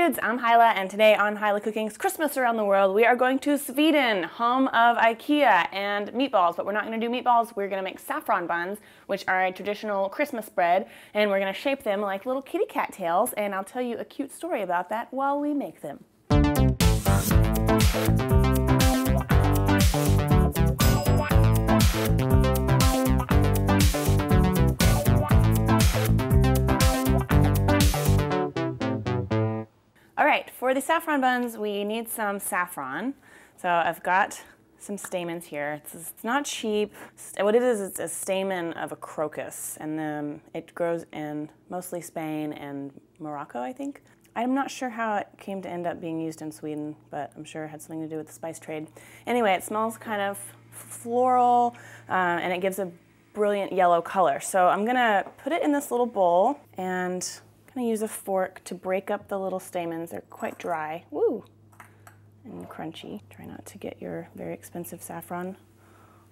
kids, I'm Hilah, and today on Hilah Cooking's Christmas Around the World, we are going to Sweden, home of IKEA and meatballs. But we're not going to do meatballs, we're going to make saffron buns, which are a traditional Christmas bread, and we're going to shape them like little kitty cat tails, and I'll tell you a cute story about that while we make them. Alright, for the saffron buns, we need some saffron. So I've got some stamens here. It's not cheap. What it is, it's a stamen of a crocus, and then it grows in mostly Spain and Morocco, I think. I'm not sure how it came to end up being used in Sweden, but I'm sure it had something to do with the spice trade. Anyway, it smells kind of floral, and it gives a brilliant yellow color. So I'm gonna put it in this little bowl, and I'm gonna use a fork to break up the little stamens. They're quite dry, woo, and crunchy. Try not to get your very expensive saffron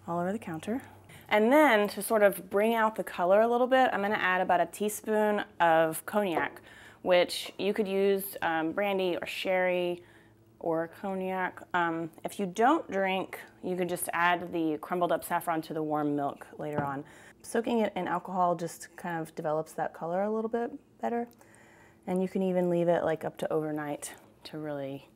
all over the counter. And then to sort of bring out the color a little bit, I'm gonna add about a teaspoon of cognac, which you could use brandy or sherry or cognac. If you don't drink, you could just add the crumbled up saffron to the warm milk later on. Soaking it in alcohol just kind of develops that color a little bit better. And you can even leave it like up to overnight to really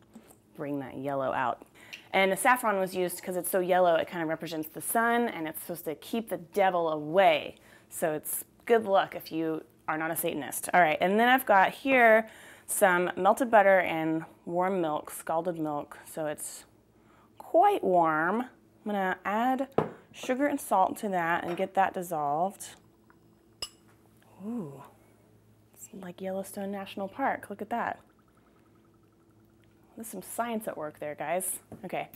bring that yellow out. And the saffron was used because it's so yellow, it kind of represents the sun, and it's supposed to keep the devil away. So it's good luck if you are not a Satanist. All right, and then I've got here some melted butter and warm milk, scalded milk, so it's quite warm. I'm gonna add sugar and salt to that and get that dissolved. Ooh, it's like Yellowstone National Park, look at that. There's some science at work there, guys. Okay,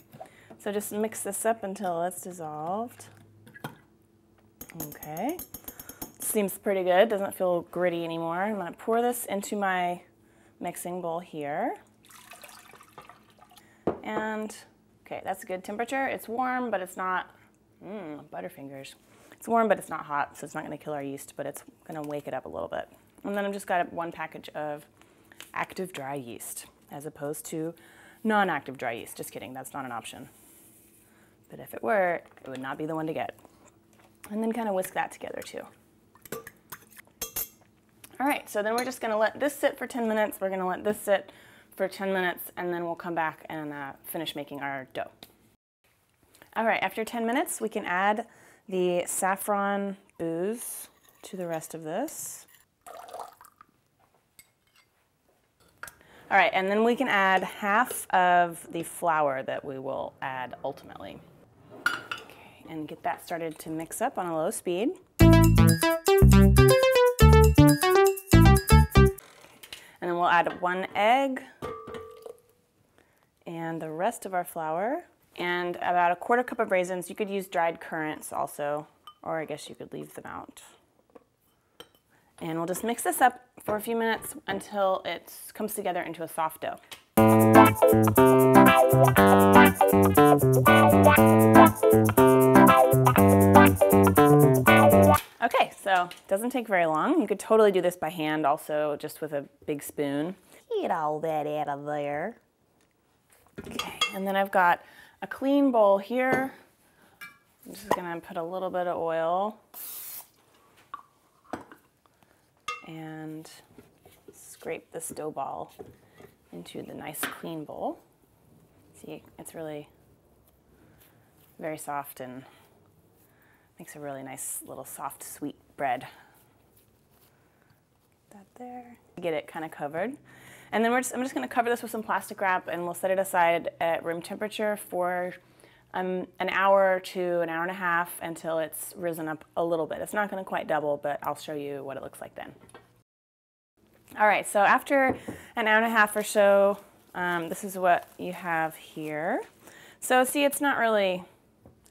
so just mix this up until it's dissolved. Okay, seems pretty good, doesn't feel gritty anymore. I'm gonna pour this into my mixing bowl here. And, okay, that's a good temperature. It's warm, but it's not, Butterfingers. It's warm, but it's not hot, so it's not gonna kill our yeast, but it's gonna wake it up a little bit. And then I've just got one package of active dry yeast, as opposed to non-active dry yeast. Just kidding, that's not an option. But if it were, it would not be the one to get. And then kind of whisk that together too. All right, so then we're just gonna let this sit for 10 minutes. We're gonna let this sit for 10 minutes, and then we'll come back and finish making our dough. All right, after 10 minutes, we can add the saffron booze to the rest of this. All right, and then we can add half of the flour that we will add ultimately. Okay, and get that started to mix up on a low speed. And then we'll add 1 egg and the rest of our flour and about 1/4 cup of raisins. You could use dried currants also, or I guess you could leave them out. And we'll just mix this up for a few minutes until it comes together into a soft dough. Okay, so it doesn't take very long. You could totally do this by hand also, just with a big spoon. Get all that out of there. Okay, and then I've got a clean bowl here. I'm just gonna put a little bit of oil and scrape this dough ball into the nice clean bowl. See, it's really very soft and makes a really nice little soft, sweet bread. Put that there. Get it kind of covered. And then I'm just gonna cover this with some plastic wrap, and we'll set it aside at room temperature for an hour to an hour and a half until it's risen up a little bit. It's not gonna quite double, but I'll show you what it looks like then. All right, so after an hour and a half or so, this is what you have here. So see, it's not really,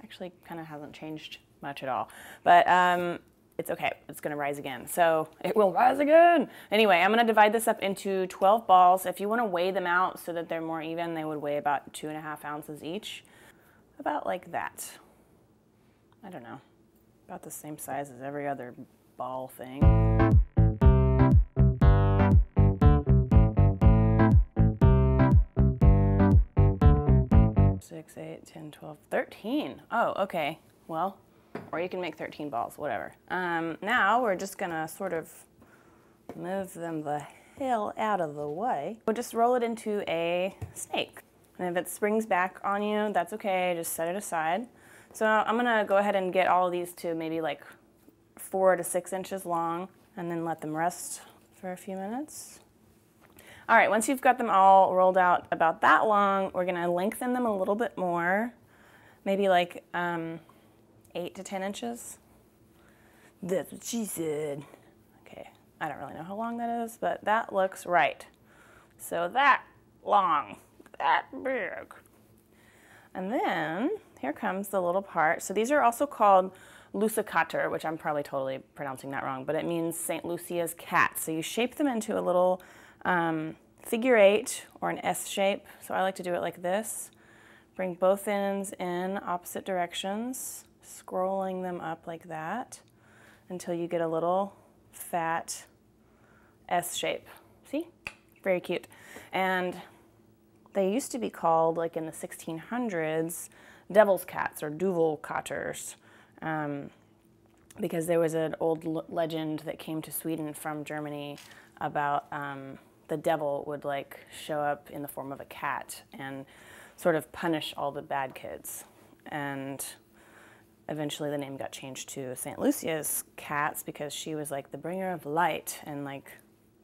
actually kind of hasn't changed much at all, but it's okay, it's gonna rise again. So it will rise again. Anyway, I'm gonna divide this up into 12 balls. If you wanna weigh them out so that they're more even, they would weigh about 2.5 ounces each. About like that. I don't know, about the same size as every other ball thing. 6, 8, 10, 12, 13. Oh, okay. Well, or you can make 13 balls, whatever. Now we're just gonna sort of move them the hell out of the way. We'll just roll it into a snake. And if it springs back on you, that's okay, just set it aside. So I'm gonna go ahead and get all of these to maybe like 4 to 6 inches long and then let them rest for a few minutes. All right, once you've got them all rolled out about that long, we're gonna lengthen them a little bit more, maybe like 8 to 10 inches. That's what she said. Okay, I don't really know how long that is, but that looks right. So that long, that big. And then here comes the little part. So these are also called Lussekatter, which I'm probably totally pronouncing that wrong, but it means St. Lucia's cat. So you shape them into a little figure 8 or an S shape. So I like to do it like this. Bring both ends in opposite directions, scrolling them up like that until you get a little fat S shape. See? Very cute. And they used to be called, like in the 1600s, Dövelskatter or Dövelskatters, because there was an old legend that came to Sweden from Germany about the devil would like show up in the form of a cat and sort of punish all the bad kids. And eventually the name got changed to St. Lucia's cats because she was like the bringer of light and like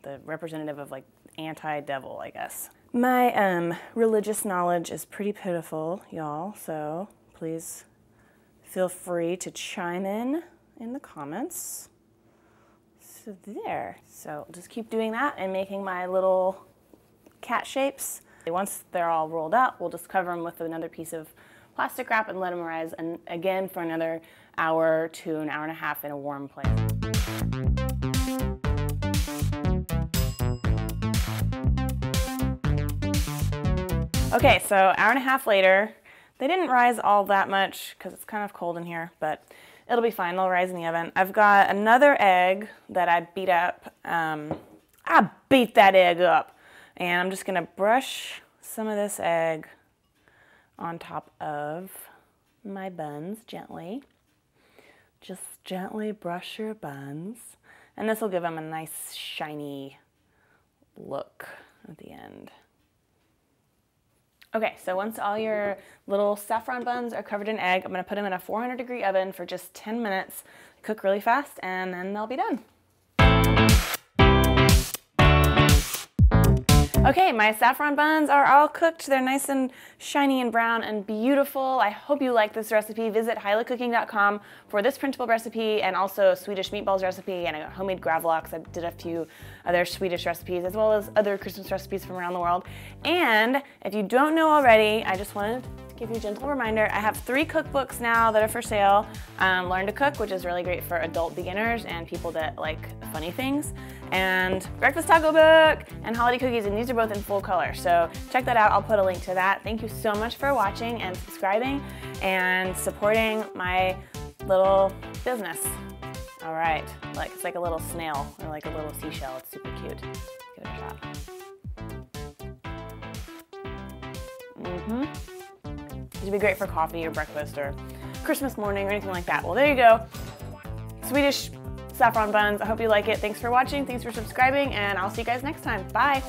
the representative of like anti-devil, I guess. My religious knowledge is pretty pitiful, y'all, so please feel free to chime in the comments. So there. So just keep doing that and making my little cat shapes. Once they're all rolled up, we'll just cover them with another piece of plastic wrap and let them rise, and again for another hour to an hour and a half in a warm place. Okay, so hour and a half later, they didn't rise all that much because it's kind of cold in here, but it'll be fine. They'll rise in the oven. I've got another egg that I beat up. I beat that egg up. And I'm just gonna brush some of this egg on top of my buns gently. Just gently brush your buns. And this will give them a nice shiny look at the end. Okay, so once all your little saffron buns are covered in egg, I'm gonna put them in a 400-degree oven for just 10 minutes. Cook really fast, and then they'll be done. Okay, my saffron buns are all cooked. They're nice and shiny and brown and beautiful. I hope you like this recipe. Visit hilahcooking.com for this printable recipe and also Swedish meatballs recipe and a homemade gravlax. I did a few other Swedish recipes as well as other Christmas recipes from around the world. And if you don't know already, I just wanted to give you a gentle reminder. I have 3 cookbooks now that are for sale. Learn to Cook, which is really great for adult beginners and people that like funny things, and Breakfast Taco Book, and Holiday Cookies, and these are both in full color. So check that out. I'll put a link to that. Thank you so much for watching and subscribing and supporting my little business. All right, like it's like a little snail or like a little seashell. It's super cute. Give it a shot. It would be great for coffee or breakfast or Christmas morning or anything like that. Well, there you go. Swedish saffron buns. I hope you like it. Thanks for watching. Thanks for subscribing, and I'll see you guys next time. Bye.